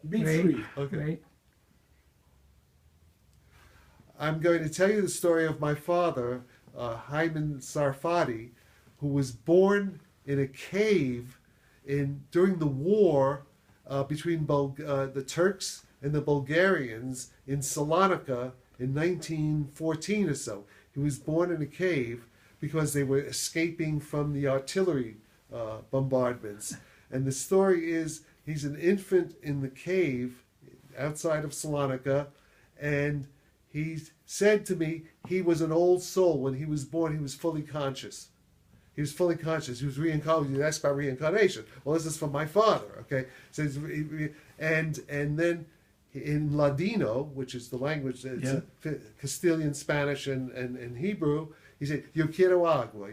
Be free. Okay. Wait. I'm going to tell you the story of my father, Hyman Sarfatti, who was born in a cave during the war between the Turks and the Bulgarians in Salonika in 1914 or so. He was born in a cave because they were escaping from the artillery bombardments. And the story is he's an infant in the cave outside of Salonika, and he said to me he was an old soul. When he was born, he was fully conscious. He was fully conscious. He was reincarnated. You asked about reincarnation. Well, this is from my father, okay? So and then in Ladino, which is the language, it's Castilian, Spanish, and Hebrew, he said, yo quiero agua.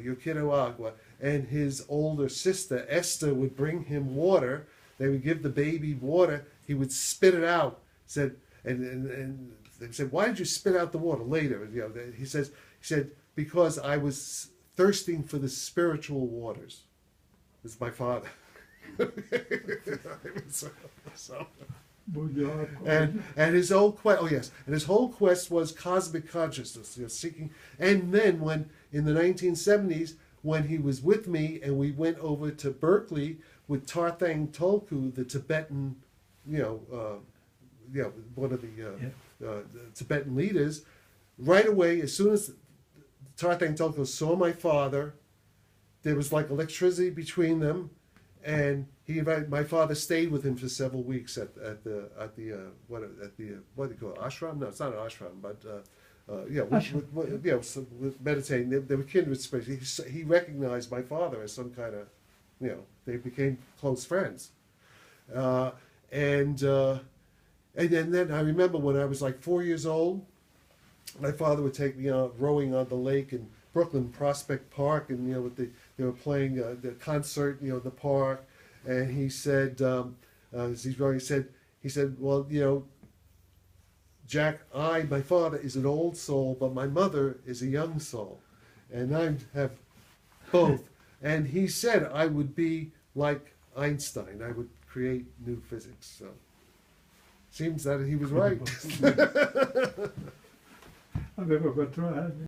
And his older sister, Esther, would bring him water. They would give the baby water. He would spit it out. Said, and they said, why did you spit out the water later? You know, he said, because I was thirsting for the spiritual waters. This is my father. And his whole quest, and his whole quest was cosmic consciousness, you know, seeking. And then when in the 1970s, when he was with me and we went over to Berkeley with Tarthang Tolku, the Tibetan, one of the Tibetan leaders, right away, as soon as Tarthang Tolku saw my father, there was like electricity between them, and he invited my father. Stayed with him for several weeks at the what do you call it, ashram? No, it's not an ashram, but with meditating. They were kindred spirits. He recognized my father as some kind of, they became close friends, and then I remember when I was like 4 years old, my father would take me out rowing on the lake in Brooklyn, Prospect Park, and they were playing the concert, in the park, and he said, as he's rowing, he said, well, Jack, my father is an old soul, but my mother is a young soul, and I have both. And he said I would be like Einstein. I would create new physics. So seems that he was right. Avevo 4 anni.